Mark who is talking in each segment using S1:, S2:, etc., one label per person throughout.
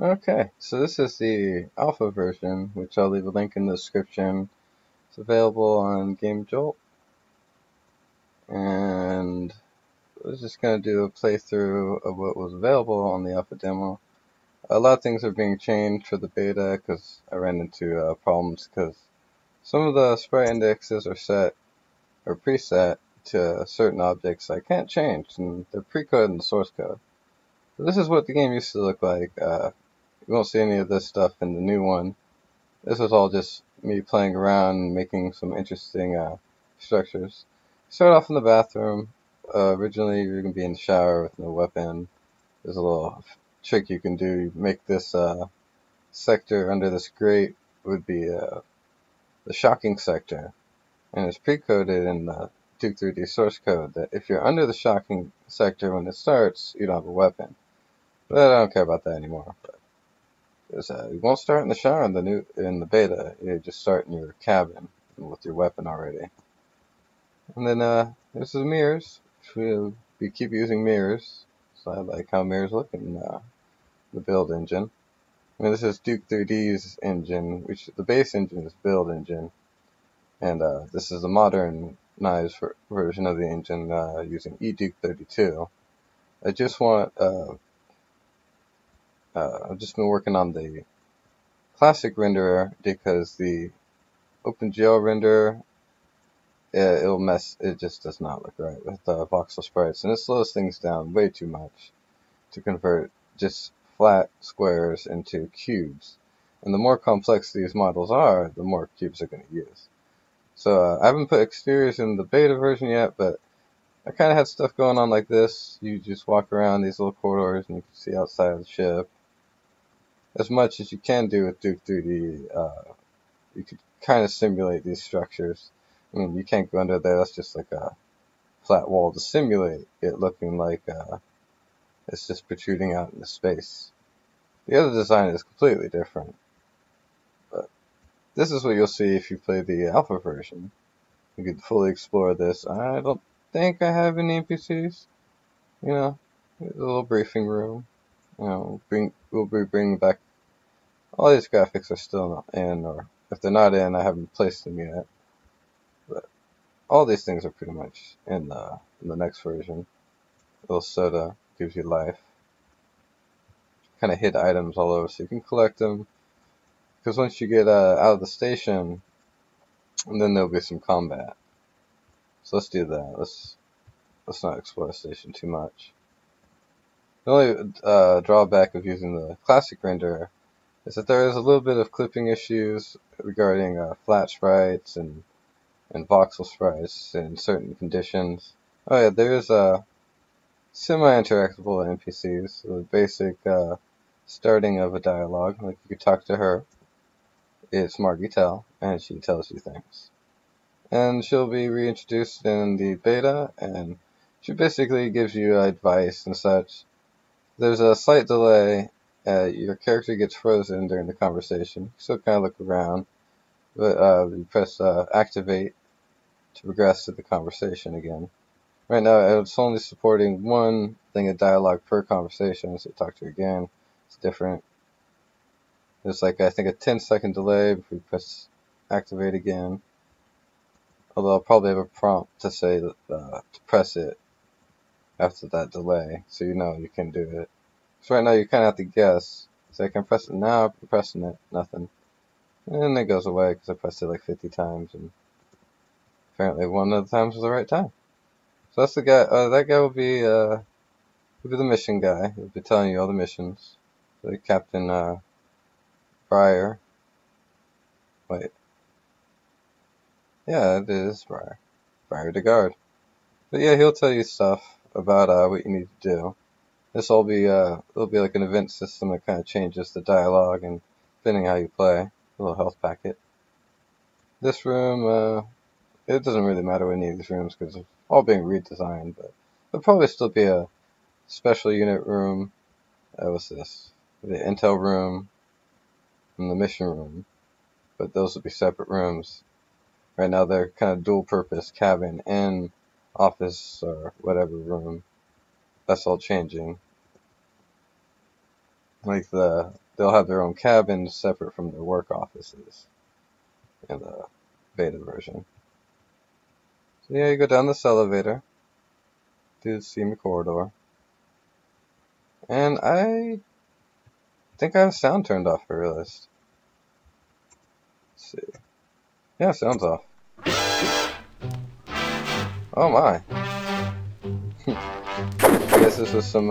S1: Okay, so this is the alpha version, which I'll leave a link in the description. It's available on Game Jolt, and I was just going to do a playthrough of what was available on the alpha demo. A lot of things are being changed for the beta because I ran into problems because some of the sprite indexes are set or preset to certain objects I can't change, and they're pre-coded in the source code. So this is what the game used to look like. You won't see any of this stuff in the new one. This was all just me playing around and making some interesting structures. Start off in the bathroom. Originally, you're going to be in the shower with no weapon. There's a little trick you can do. You make this sector under this grate would be the shocking sector. And it's pre-coded in the Duke 3D source code that if you're under the shocking sector when it starts, you don't have a weapon. But I don't care about that anymore. You won't start in the shower in the beta. You just start in your cabin with your weapon already. And then there's the mirrors. We keep using mirrors, so I like how mirrors look in the build engine. I mean, this is Duke 3D's engine, which the base engine is build engine, and this is a modernized version of the engine using eDuke 32. I just want I've just been working on the classic renderer because the OpenGL renderer, it'll mess. It just does not look right with voxel sprites, and it slows things down way too much to convert just flat squares into cubes. And the more complex these models are, the more cubes they're going to use. So I haven't put exteriors in the beta version yet, but I kind of had stuff going on like this. You just walk around these little corridors and you can see outside of the ship. As much as you can do with Duke 3D, you could kind of simulate these structures. I mean, you can't go under there. That's just like a flat wall to simulate it looking like it's just protruding out into space. The other design is completely different. But this is what you'll see if you play the alpha version. You can fully explore this. I don't think I have any NPCs. You know, a little briefing room. You know, we'll be bringing back all these graphics are still not in, or if they're not in, I haven't placed them yet. But all these things are pretty much in the next version. Little soda gives you life. Kind of hid items all over, so you can collect them. Because once you get out of the station, and then there'll be some combat. So let's do that. Let's not explore the station too much. The only drawback of using the classic renderer is that there is a little bit of clipping issues regarding flat sprites and voxel sprites in certain conditions. Oh yeah, there is semi-interactable NPCs. So the basic starting of a dialogue, like you could talk to her. It's Margitel, and she tells you things. And she'll be reintroduced in the beta, and she basically gives you advice and such. There's a slight delay. Your character gets frozen during the conversation. You still kind of look around, but you press activate to progress to the conversation again. Right now, it's only supporting one thing of dialogue per conversation, so you talk to her again. It's different. There's like, I think, a 10-second delay before you press activate again. Although I'll probably have a prompt to say that, to press it after that delay, so you know you can do it. So right now you kind of have to guess. So I can press it now, I'm pressing it, nothing. And then it goes away because I pressed it like 50 times, and apparently one of the times was the right time. So that's the guy. That guy will be the mission guy. He'll be telling you all the missions. So Captain Briar. Wait. Yeah, it is Briar. Briar the guard. But yeah, he'll tell you stuff about what you need to do. This will be it'll be like an event system that kind of changes the dialogue and depending how you play. A little health packet. This room, it doesn't really matter what any of these rooms because they're all being redesigned, but there'll probably still be a special unit room. What's this? The intel room and the mission room, but those will be separate rooms. Right now they're kind of dual purpose, cabin and office or whatever room. That's all changing. Like the they'll have their own cabins separate from their work offices in the beta version. So yeah, you go down this elevator, through the steamy corridor, and I think I have sound turned off, I realized. Let's see. Yeah, sound's off. Oh my. I guess this was some,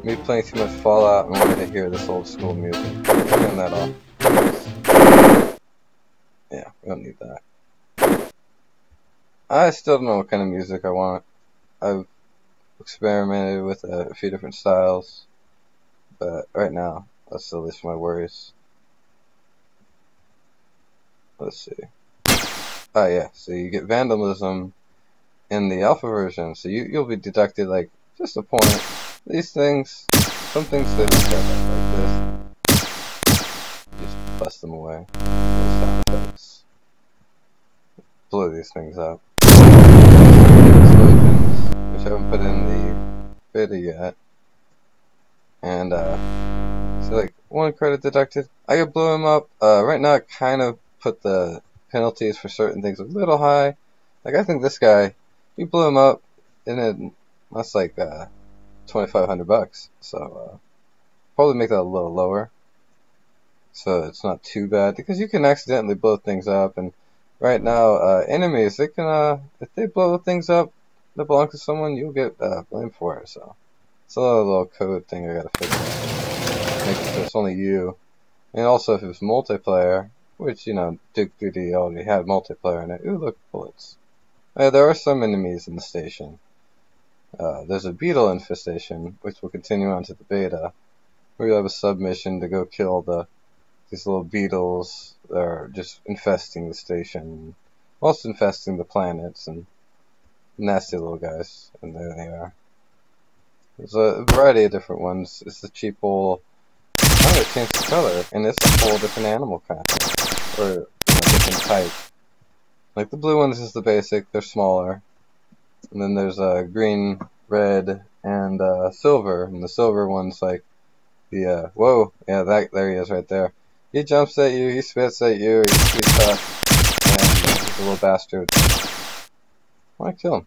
S1: me playing too much Fallout and wanting to hear this old school music. Turn that off. Yeah, we don't need that. I still don't know what kind of music I want. I've experimented with a few different styles, but right now, that's the least of my worries. Let's see. Oh yeah, so you get vandalism in the alpha version, so you'll be deducted like just a point. These things, some things they look at like this. Just bust them away. Those sound effects. Blow these things up. Explosions, which I haven't put in the beta yet. And so like 1 credit deducted. I could blow him up. Right now I kind of put the penalties for certain things a little high. Like I think this guy, you blew him up, and then that's like $2,500. So probably make that a little lower, so it's not too bad, because you can accidentally blow things up, and right now enemies, they can if they blow things up that belong to someone, you'll get blamed for it. So it's a little code thing I gotta fix. Make it so it's only you. And also if it's multiplayer, which, you know, Duke Duty already had multiplayer in it. Ooh, look, bullets. There are some enemies in the station. There's a beetle infestation, which will continue on to the beta, where you have a submission to go kill these little beetles that are just infesting the station, also infesting the planets, and nasty little guys, and there they are. There's a variety of different ones. It's the cheap old, I'm gonna change the color, and it's a whole different animal kind of thing, or different type. Like the blue ones is the basic, they're smaller. And then there's green, red, and silver. And the silver one's like the whoa, yeah, there he is right there. He jumps at you, he spits at you, he's pretty tough, and he's a little bastard. Why kill him?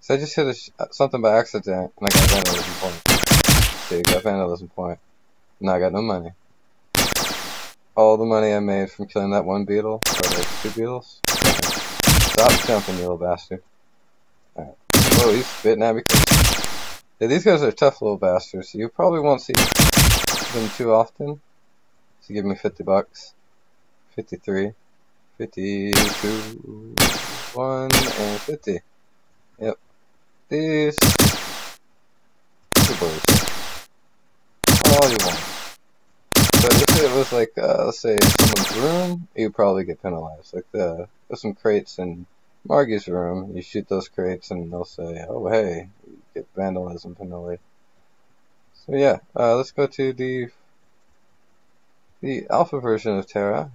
S1: So I just hit something by accident, and I got a vandalism point. See, got a vandalism point. Now I got no money. All the money I made from killing that one beetle, or those 2 beetles. Stop jumping, you little bastard. Alright. Whoa, he's spitting at me. Yeah, these guys are tough little bastards, so you probably won't see them too often. So give me $50. 53. 52. 1 and 50. Yep. These 2 boys. All you want. But if it was like, let's say someone's room, you'd probably get penalized. Like there's some crates in Margie's room, you shoot those crates and they'll say, oh hey, you get vandalism penalty. So yeah, let's go to the alpha version of Terra.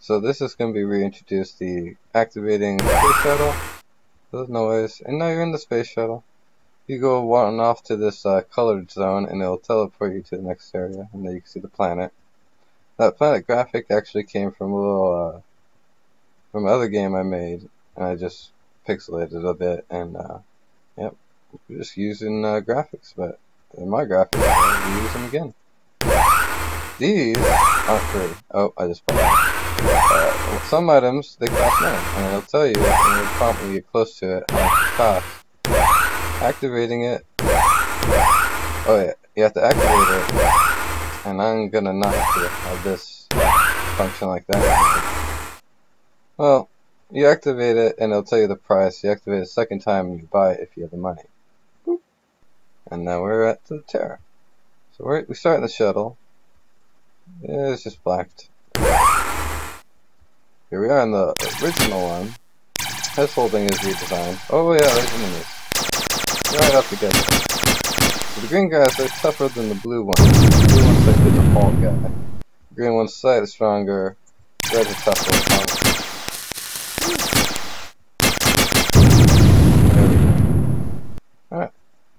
S1: So this is going to be reintroduced, the activating space shuttle, those noise, and now you're in the space shuttle. You go on off to this colored zone, and it'll teleport you to the next area, and then you can see the planet. That planet graphic actually came from a little, from another game I made, and I just pixelated it a bit, and yep, we're just using graphics, but in my graphics, I'll use them again. These aren't free. Oh, I just bought them. Some items, they cost money, and it'll tell you, and it'll prompt when you get close to it, how much it costs. Activating it. Oh yeah, you have to activate it, and I'm gonna not have this function like that. Well, you activate it and it'll tell you the price. You activate it a second time and you buy it if you have the money. Boop. And now we're at the Terra. So we start in the shuttle. Yeah, it's just blacked. Here we are in the original one. This whole thing is redesigned. Oh yeah, there's enemies. Right up together. So the green guys, they're tougher than the blue ones. The blue one's like the default guy. The green one's slightly stronger. Red's a tough little punk. There we go. Alright.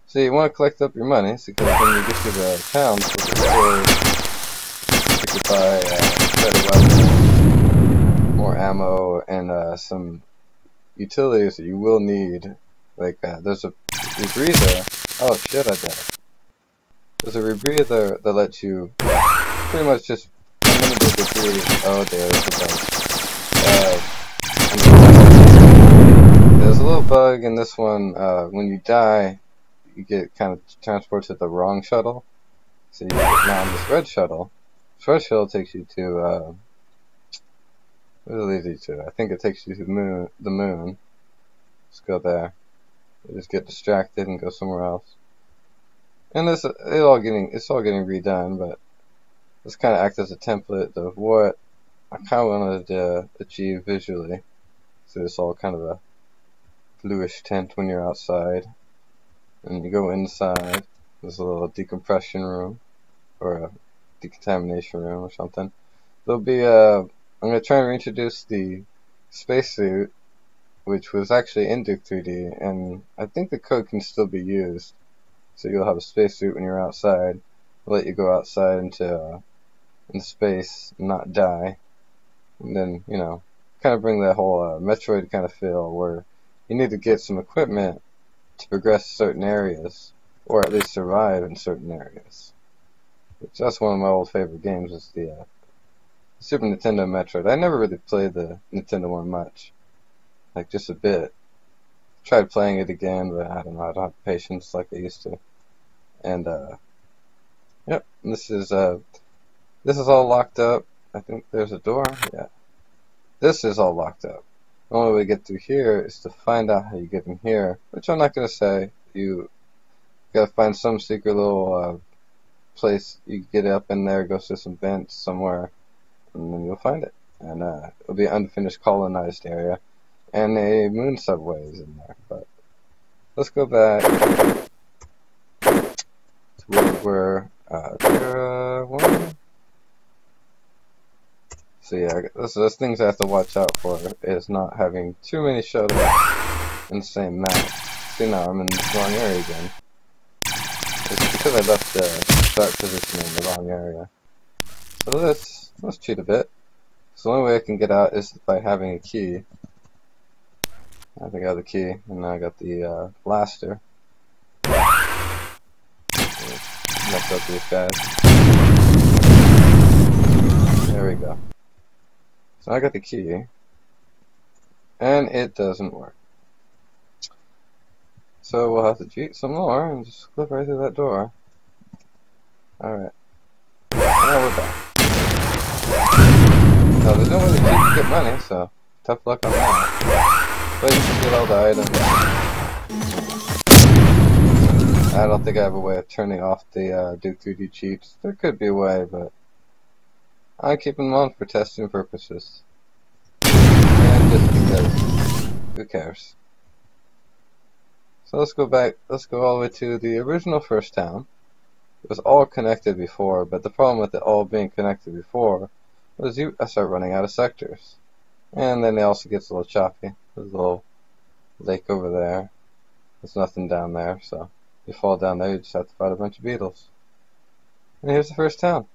S1: So you want to collect up your money, because when you get to the towns with the you could buy better weapons, more ammo, and some utilities that you will need. Like there's a rebreather. Oh shit! I died. There's a rebreather that lets you pretty much just unlimited rebreathe. Oh, there's a bug. There's a little bug in this one. When you die, you get kind of transported to the wrong shuttle. So you get now on this red shuttle. This red shuttle takes you to where does it lead you to? I think it takes you to the moon. Let's go there. You just get distracted and go somewhere else. And it's all getting redone, but this kind of acts as a template of what I kind of wanted to achieve visually. So it's all kind of a bluish tint when you're outside, and you go inside. There's a little decompression room or a decontamination room or something. There'll be I'm gonna try and reintroduce the spacesuit, which was actually in Duke 3D, and I think the code can still be used. So you'll have a spacesuit when you're outside. It'll let you go outside into space and not die. And then, you know, kind of bring that whole Metroid kind of feel where you need to get some equipment to progress certain areas, or at least survive in certain areas. Which that's one of my old favorite games, is the Super Nintendo Metroid. I never really played the Nintendo one much. Like, just a bit. Tried playing it again, but I don't know, I don't have patience like I used to. And, yep, this is all locked up. I think there's a door, yeah. This is all locked up. The only way to get through here is to find out how you get in here, which I'm not going to say. You gotta find some secret little place. You get up in there, go through some vents somewhere, and then you'll find it. And it'll be an unfinished colonized area, and a moon subway is in there. But let's go back to where we were. Terra 1. So yeah, those things I have to watch out for is not having too many shuttles in the same map. See, now I'm in the wrong area again. It's because I left the start position in the wrong area. So let's cheat a bit. So the only way I can get out is by having a key. I think I have the key, and now I got the blaster. Mess up these guys. There we go. So I got the key, and it doesn't work. So we'll have to cheat some more and just clip right through that door. Alright. Now we're back. Now there's no way to cheat to get money, so tough luck on that. But you can get all the items. I don't think I have a way of turning off the Duke 3D cheats. There could be a way, but I keep them on for testing purposes. And just because, who cares? So let's go back, let's go all the way to the original first town. It was all connected before, but the problem with it all being connected before was I start running out of sectors. And then it also gets a little choppy. There's a little lake over there. There's nothing down there, so you fall down there, you just have to fight a bunch of beetles. And here's the first town.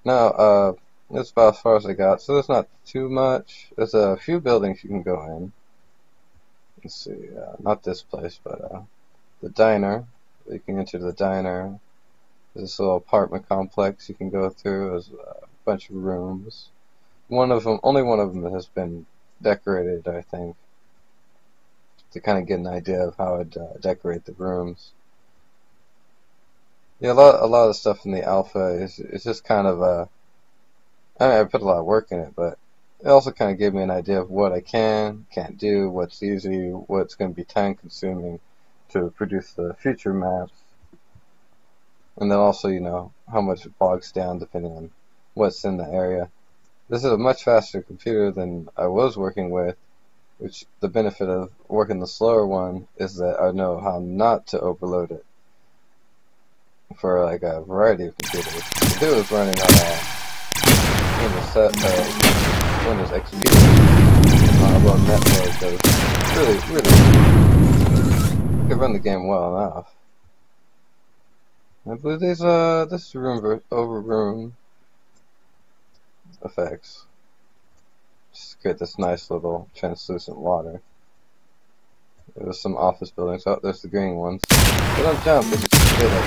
S1: Now, that's about as far as I got, so there's not too much. There's a few buildings you can go in. Let's see, not this place, but the diner. You can enter the diner. There's this little apartment complex you can go through. There's a bunch of rooms. Only one of them has been decorated, I think, to kind of get an idea of how I'd decorate the rooms. Yeah, a lot of the stuff in the alpha is just kind of I mean, I put a lot of work in it, but it also kind of gave me an idea of what I can't do, what's easy, what's going to be time consuming to produce the future maps, and then also, you know, how much it bogs down depending on what's in the area. This is a much faster computer than I was working with, which the benefit of working the slower one is that I know how not to overload it for like a variety of computers. If it was running on Windows XP on a low network, that was really could run the game well enough. I believe these this is room over room effects. Just create this nice little translucent water. There's some office buildings. Oh, there's the green ones. They don't jump, they just hit it.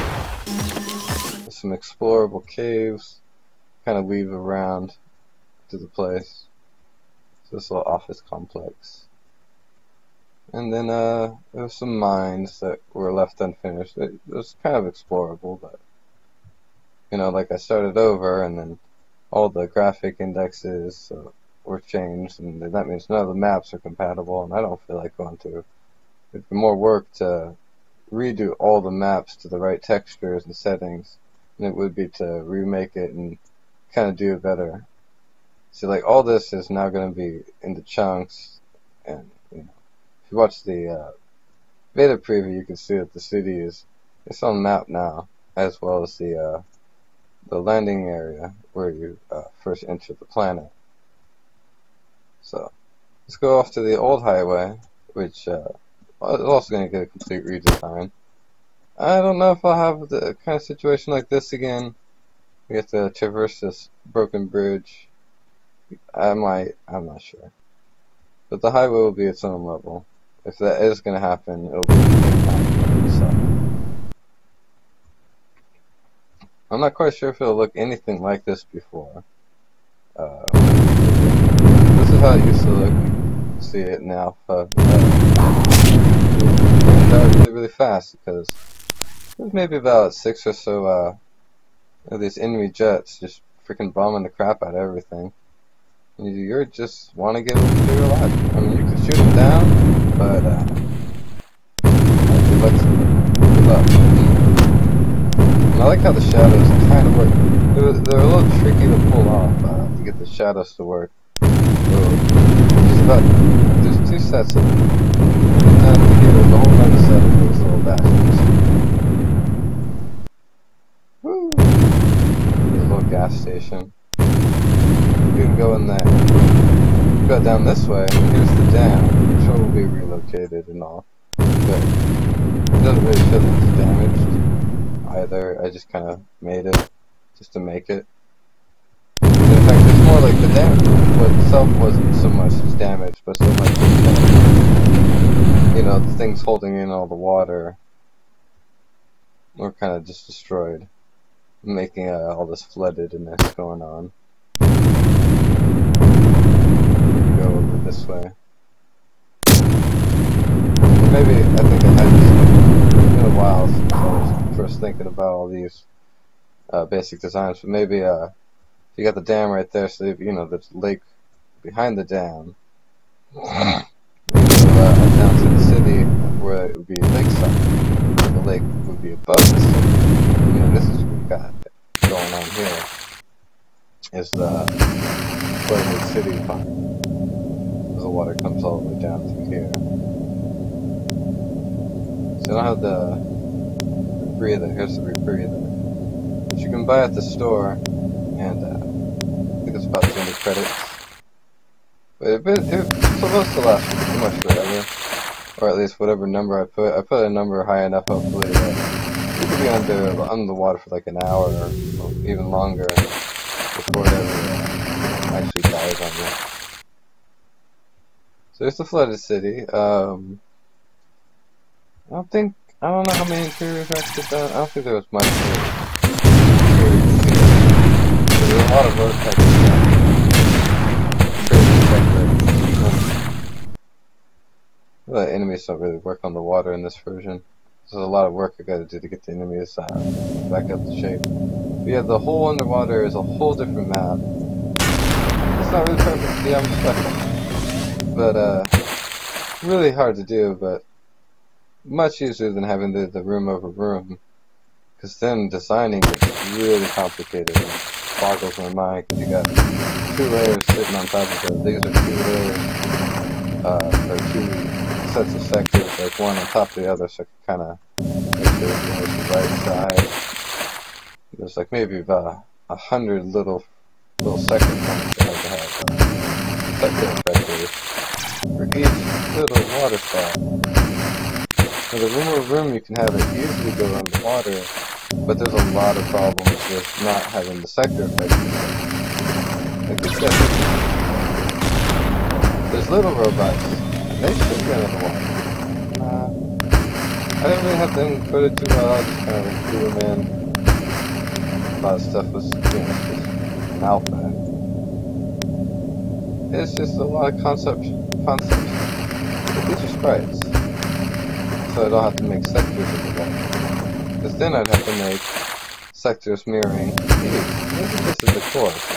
S1: There's some explorable caves. Kind of weave around to the place. So this little office complex. And then there were some mines that were left unfinished. It was kind of explorable, but you know, like I started over, and then all the graphic indexes were changed, and that means none of the maps are compatible, and I don't feel like going through. It'd be more work to redo all the maps to the right textures and settings than it would be to remake it and kind of do it better. See, like, all this is now going to be into chunks, and you know, if you watch the beta preview, you can see that the city it's on the map now, as well as the landing area where you first enter the planet. So let's go off to the old highway, which is also going to get a complete redesign. I don't know if I'll have the kind of situation like this again. We have to traverse this broken bridge. I might, I'm not sure. But the highway will be its own level. If that is going to happen, it'll be so. I'm not quite sure if it'll look anything like this before. This is how it used to look. You see it in alpha. Really, really fast because there's maybe about 6 or so these enemy jets just freaking bombing the crap out of everything. You just want to get them to your life. I mean, you can shoot them down, but good luck. And I like how the shadows kind of work. They're a little tricky to pull off to get the shadows to work. There's 2 sets of them. Down here, there's a whole other set of those little bastards. Woo! There's a little gas station. You can go in there. You go down this way, and here's the dam, which will be relocated and all. But it doesn't really show that it's damaged either. I just kind of made it just to make it. In fact, it's more like the dam itself wasn't so much as damaged, but so much you know, the things holding in all the water were kind of just destroyed, making all this floodedness going on. Go over this way. Or maybe, I think I had this, it's been a while since I was first thinking about all these basic designs, but maybe you got the dam right there, so you know there's a lake behind the dam. Down to the city where it would be lakeside, where the lake would be above the city. You know, this is what we got going on here. Is the flooded city part. The water comes all the way down through here. So I don't have the rebreather. Here's the rebreather, which you can buy at the store, and I think it's about 200 credits. But it's supposed to last pretty much forever, or at least whatever number I put. I put a number high enough, hopefully, that you could be under the water for like an hour or even longer before it ever actually dies on you. So there's the flooded city. I don't know how many interiors are actually done. I don't think there was much interior. There's a lot of road textures. The enemies don't really work on the water in this version. There's a lot of work I gotta do to get the enemies back up to shape. But yeah, the whole underwater is a whole different map. It's not really perfect, yeah, I'm stuck. But really hard to do, but much easier than having the room over room. Because then designing gets really complicated and boggles my mind, because you got 2 layers sitting on top of each other. These are 2 layers, or 2 sets of sectors, like one on top of the other, so I can kind of make sure it's the right side. There's like maybe about 100 little sector points that have sector effectors for each little water spot. For the room over room, you can have it easily go underwater But there's a lot of problems with not having the sector effect. Like I said, there's little robots. They should be under the water. I didn't really have them coded too well. I just kind of threw them in. A lot of stuff was, just an alpha. It's just a lot of concepts. But these are sprites, so I don't have to make sectors of the water. Because then I'd have to make sectors mirroring these. This is just a decor, so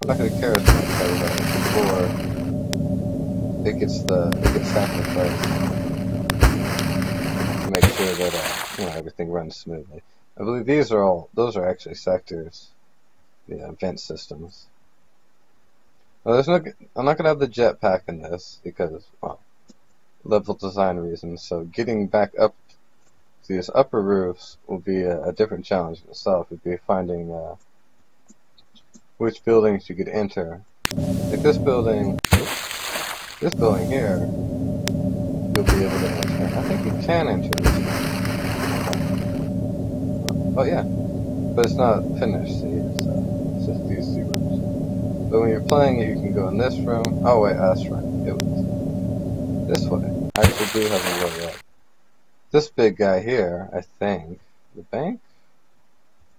S1: I'm not going to care as much about it before it gets sacrificed to make sure that everything runs smoothly. I believe those are actually sectors, vent systems. Well, I'm not going to have the jetpack in this because, well, level design reasons. So getting back up to these upper roofs will be a different challenge in itself. It'd be finding which buildings you could enter. Like this building here, you'll be able to enter. I think you can enter this one. Oh yeah, but it's not finished. See, it's just these two rooms. But when you're playing it, you can go in this room. Oh wait, that's right. It was this way. I actually do have a way up. This big guy here, I think. The bank?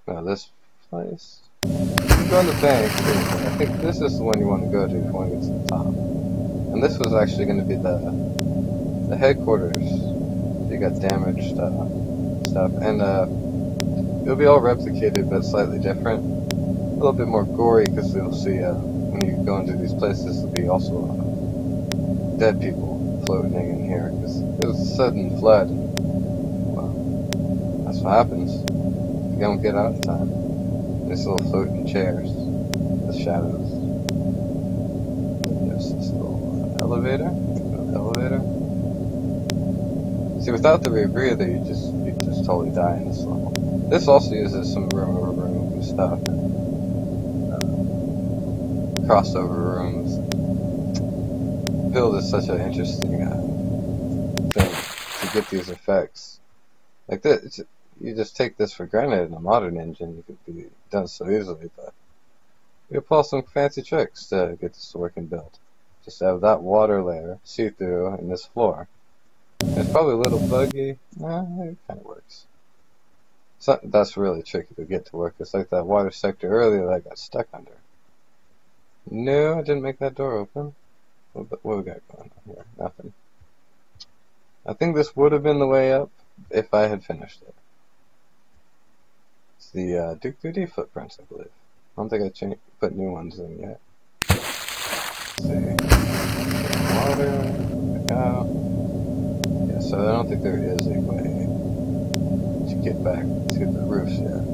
S1: No, this place. You can go in the bank. I think this is the one you want to go to if you want to get to the top. And this was actually going to be the headquarters. You got damaged stuff, and it'll be all replicated but slightly different. A little bit more gory because you'll see when you go into these places, there'll be also dead people floating in here because it was a sudden flood. Well, that's what happens. You don't get out in time. These little floating chairs, the shadows. There's this little elevator. See, without the rebreather, you just totally die in this level. This also uses some room stuff. Crossover rooms. Build is such an interesting thing to get these effects. Like this, you just take this for granted in a modern engine. It could be done so easily, but you pull some fancy tricks to get this to work and build. Just have that water layer see through in this floor. It's probably a little buggy. It kind of works. So that's really tricky to get to work. It's like that water sector earlier that I got stuck under. No, I didn't make that door open. What we got going on here? Nothing. I think this would have been the way up if I had finished it. It's the Duke 3D footprints, I believe. I don't think I put new ones in yet. Let's see. Water. Back out. Yeah, so I don't think there is a way to get back to the roofs yet.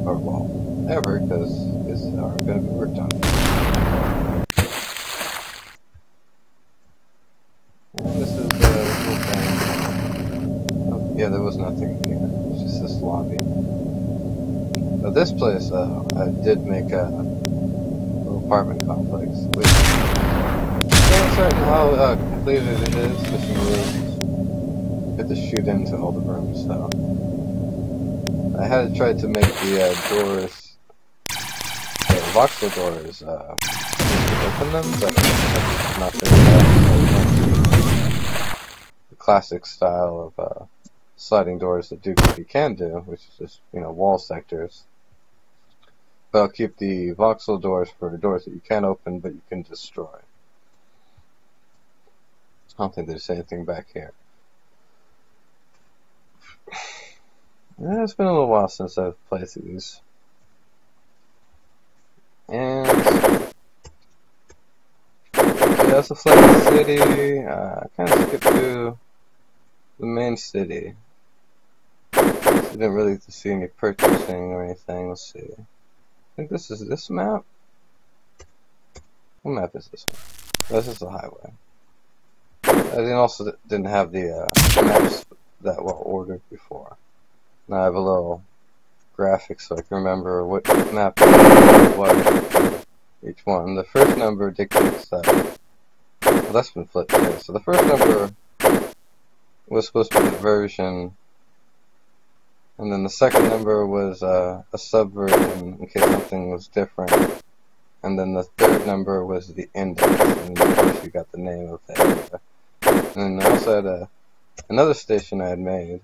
S1: Or, well, ever, because it's already going to be worked on. And this is the little thing. Oh, yeah, there was nothing in here. It's just this lobby. Now this place, I did make a little apartment complex. Which I'm not certain how completed it is. There's some rooms. You have to shoot into all the rooms, so. I had tried to make the doors, the voxel doors, open them, but not the classic style of sliding doors that Duke 3D can do, which is just, wall sectors. But I'll keep the voxel doors for doors that you can open, but you can destroy. I don't think there's anything back here. Yeah, it's been a little while since I've played through these. And yeah, it's a flat city. I kind of skipped through the main city. So I didn't really get to see any purchasing or anything. Let's see. I think this is this map. What map is this one? This is the highway. I also didn't have the maps that were ordered before. Now I have a little graphic so I can remember what map was each one. The first number dictates that. Well, that's been flipped here. So the first number was supposed to be the version And then the second number was a subversion in case something was different. And then the third number was the index, and then of course you got the name of the area. And then I also had another station I had made,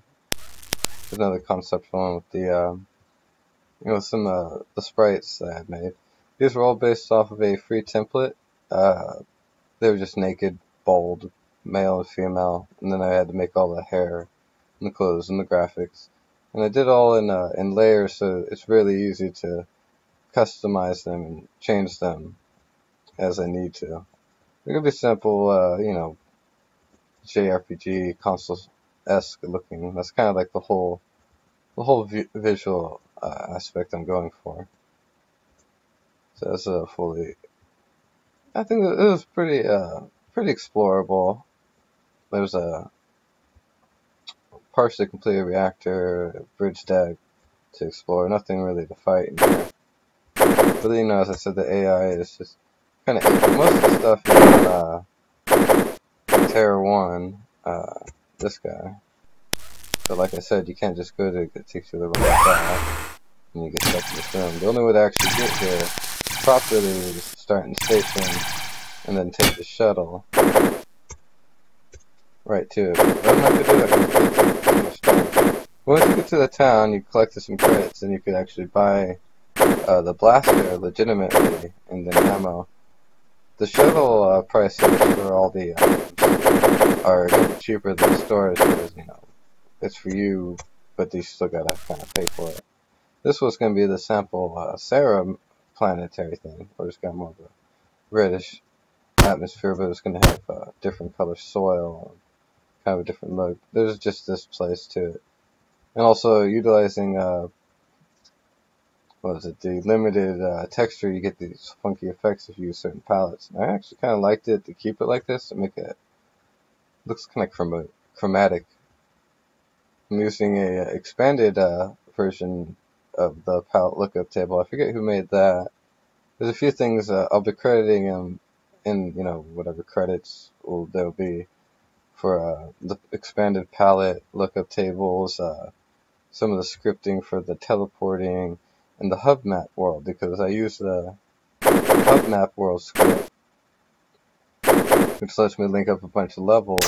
S1: another conceptual one with the some the sprites that I had made. These were all based off of a free template. They were just naked, bald, male and female, and then I had to make all the hair and the clothes and the graphics. And I did all in layers, so it's really easy to customize them and change them as I need to. It could be simple, JRPG console-esque looking. That's kind of like the whole visual aspect I'm going for. So that's fully. I think it was pretty explorable. There's a partially completed reactor, a bridge deck to explore. Nothing really to fight in here. But as I said, the AI is just kind of iffy. Most of the stuff is in Terra 1, this guy. But like I said, you can't just go to it takes you the wrong path and you get stuck in this room. The only way to actually get here properly is to start in the station and then take the shuttle right to it. But I'm not going to do that because it takes too much time. Once you get to the town, you collect some credits and you could actually buy the blaster legitimately and then ammo. The shuttle prices for all the are cheaper than stores because it's for you, but you still gotta kind of pay for it. This was going to be the sample Sarah planetary thing, where it's got more of a reddish atmosphere, but it's going to have different color soil, and kind of a different look. There's just this place to it, and also utilizing the limited texture, you get these funky effects if you use certain palettes. And I actually kind of liked it to keep it like this, to make it looks kind of chromatic. I'm using a expanded version of the palette lookup table. I forget who made that. There's a few things I'll be crediting them in whatever credits there'll be for the expanded palette lookup tables, some of the scripting for the teleporting, and the hub map world, because I use the hub map world script, which lets me link up a bunch of levels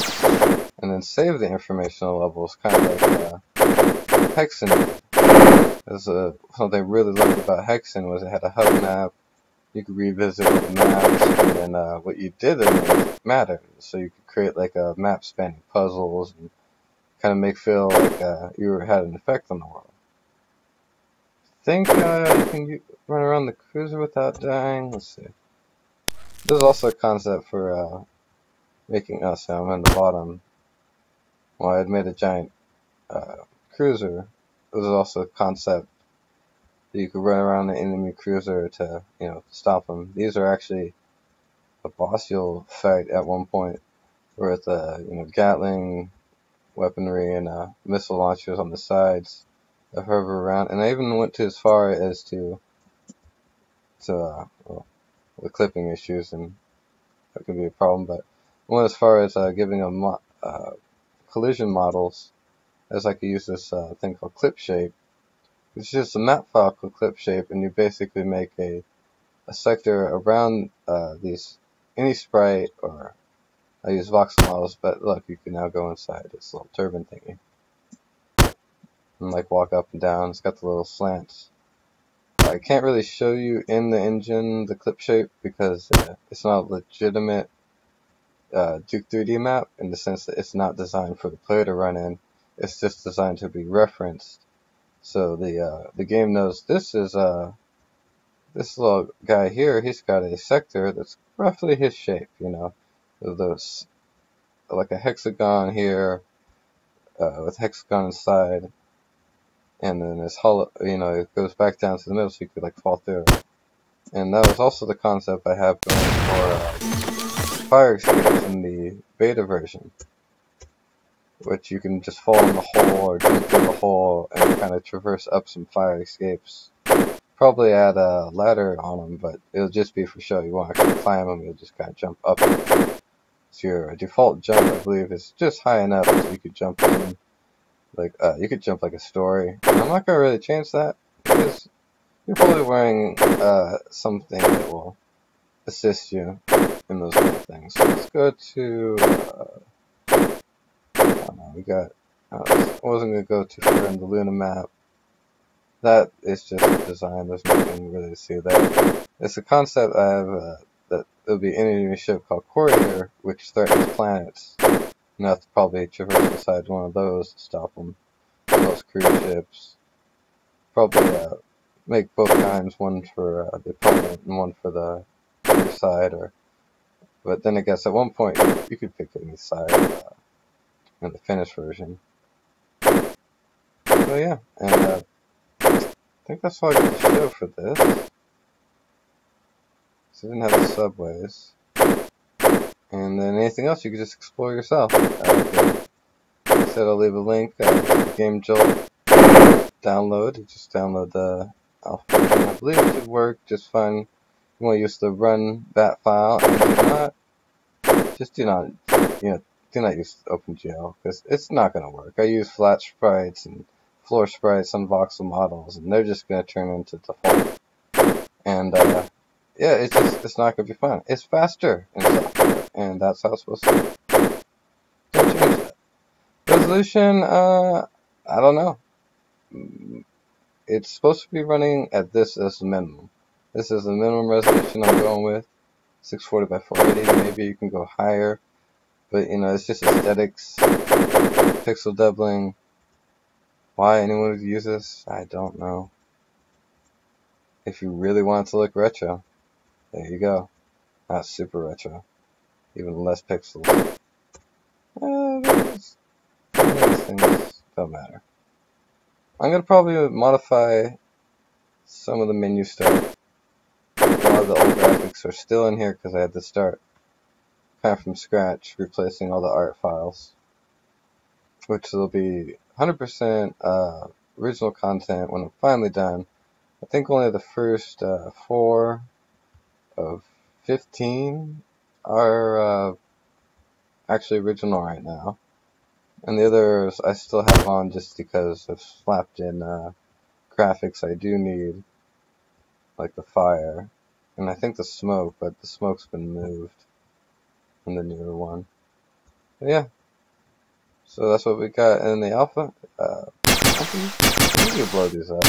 S1: and then save the informational levels, kind of like Hexen. Something I really loved about Hexen was it had a hub map. You could revisit all the maps, and then what you did in them mattered. So you could create like a map spanning puzzles and kind of make feel like you had an effect on the world. I think you can run around the cruiser without dying. Let's see. There's also a concept for making us. I'm on the bottom. Well, I had made a giant cruiser. There's also a concept that you could run around the enemy cruiser to, stop them. These are actually a boss you'll fight at one point with, Gatling weaponry and missile launchers on the sides that hover around. And I even went as far as to the clipping issues, and that could be a problem, but I went as far as giving them collision models, as I could use this thing called clip shape. It's just a map file called clip shape, and you basically make a sector around any sprite, or I use voxel models, but look, you can now go inside this little turbine thingy and like walk up and down. It's got the little slants. I can't really show you in the engine the clip shape because it's not a legitimate Duke 3D map, in the sense that it's not designed for the player to run in. It's just designed to be referenced. So the game knows this is this little guy here. He's got a sector that's roughly his shape. There's like a hexagon here with hexagon inside, and then this hollow. It goes back down to the middle, so you could like fall through. And that was also the concept I have going for fire escapes in the beta version, which you can just fall in the hole or jump through the hole and kind of traverse up some fire escapes. Probably add a ladder on them, but it'll just be for show. You won't actually climb them, you'll just kind of jump up. So your default jump, I believe, is just high enough so you could jump in Like, you could jump like a story. I'm not gonna really change that because you're probably wearing something that will assist you in those kind of things. So let's go to, I don't know, we got, I wasn't gonna go too far in the Luna map. That is just a design, there's nothing really to see there. It's a concept I have, that there'll be an enemy ship called Courier, which threatens planets. And I have to probably traverse inside one of those to stop them. Those cruise ships. Probably make both kinds, one for the opponent and one for the other side. But then I guess at one point you could pick any side in the finished version. So yeah, and I think that's all I got to show for this. So I didn't have the subways. And then anything else you can just explore yourself. Like I said, I'll leave a link to the Game Jolt download. You just download the alpha, and I believe it should work just fine. You want to use the run that file, and do not use OpenGL because it's not going to work. I use flat sprites and floor sprites on voxel models, and they're just going to turn into default. And yeah, it's not going to be fun. It's faster in software, and that's how it's supposed to be. Don't change that. Resolution, I don't know. It's supposed to be running at this as the minimum. This is the minimum resolution I'm going with. 640 by 480. Maybe you can go higher, but you know, it's just aesthetics. Pixel doubling. Why anyone would use this, I don't know. If you really want it to look retro, there you go. Not super retro. Even less pixels. These things don't matter. I'm going to probably modify some of the menu stuff. A lot of the old graphics are still in here because I had to start kind of from scratch, replacing all the art files. Which will be 100% original content when I'm finally done. I think only the first 4 of 15 are actually original right now. And the others I still have on just because I've slapped in graphics I do need, like the fire, and I think the smoke, but the smoke's been moved in the newer one. But yeah, so that's what we got in the alpha. I think you blow these up.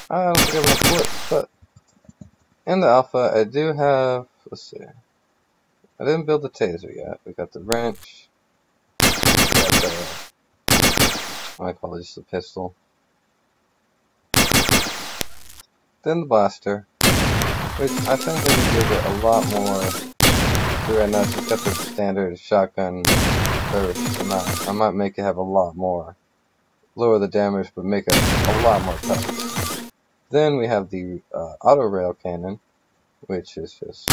S1: I don't think I'm gonna flip, but in the alpha I do have, let's see, I didn't build the taser yet. We got the wrench. I call it just a pistol. Then the blaster, which I think we can give it a lot more. So right now it's just got the standard shotgun burst amount. I might make it have a lot more. Lower the damage, but make it a lot more tough. Then we have the auto rail cannon, which is just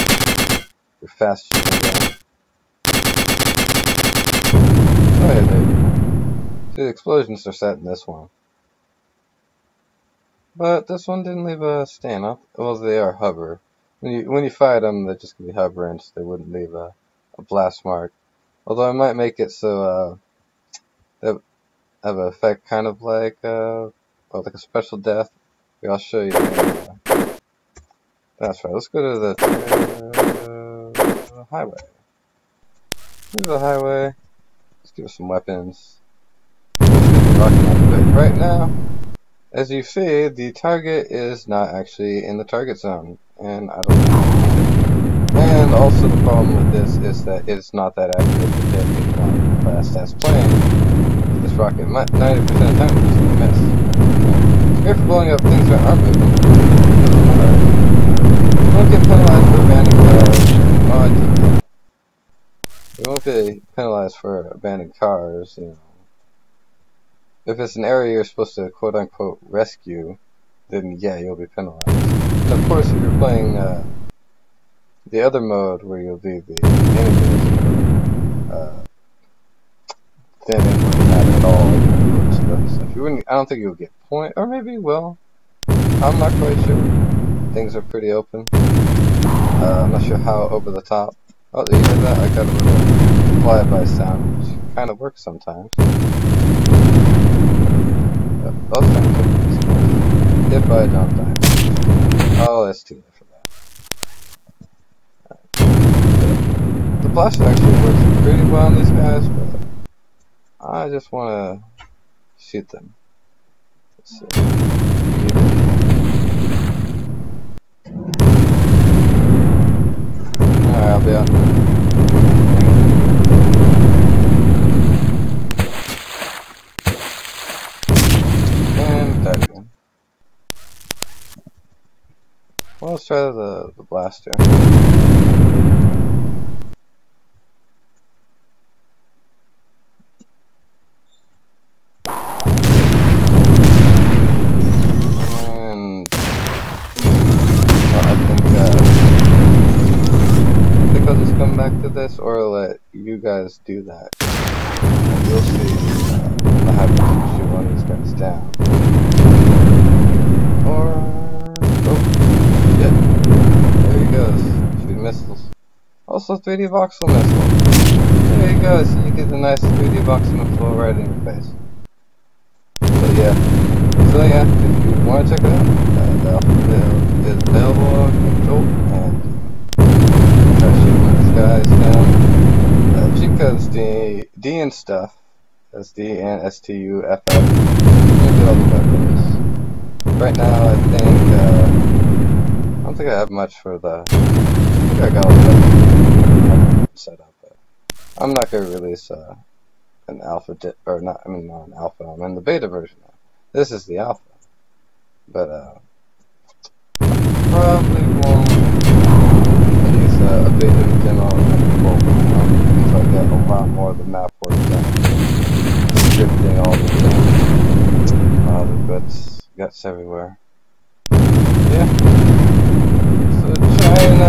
S1: your fast shooting gun. Oh yeah, dude. See, the explosions are set in this one. But this one didn't leave a stain up. Well, they are hover. When you fire them, they're just going to be hovering, so they wouldn't leave a blast mark. Although I might make it so they have an effect kind of like a special death. I'll show you. That's right. Let's go to the highway. Here's the highway. Let's give it some weapons. Right now, as you see, the target is not actually in the target zone, and I don't know. And also the problem with this is that it's not that accurate to hit a fast ass plane. This rocket 90% of the time is going to miss. If you're blowing up things that aren't moving, you won't get penalized for abandoning cars. You won't be penalized for abandoned cars, you know. If it's an area you're supposed to quote-unquote rescue, then yeah, you'll be penalized. And of course, if you're playing the other mode where you'll be the enemy, then it wouldn't matter at all. So if you wouldn't, I don't think you'll get point, or maybe you will. I'm not quite sure. Things are pretty open. I'm not sure how over the top. Oh, you hear that? I got a little fly-by sound, which kind of works sometimes. I'll stand to if I don't die. Oh, that's too late for that. The blast actually works pretty well on these guys, but I just want to shoot them. Let's see. Alright, I'll be out. And that again. Well, let's try the blaster. Back to this, or let you guys do that, and you'll see what happens if you shoot one of these guys down. Or oh shit, there he goes, shooting missiles. Also 3D voxel missile. There you go, so you get the nice 3D voxel missile right in your face. But yeah, so yeah, if you want to check it out, the alpha is available on Control, and try shooting these guys down. Cheat code's D and stuff. That's D and STUFF. You can get all the weapons. Right now, I think, I don't think I have much for the. I think I got all the weapons set up, but I'm not gonna release an alpha or not. I mean, not an alpha. I'm in the beta version now. This is the alpha, but probably won't release a beta demo until I get a lot more of the map work done. Scripting all the guts everywhere. Yeah. So trying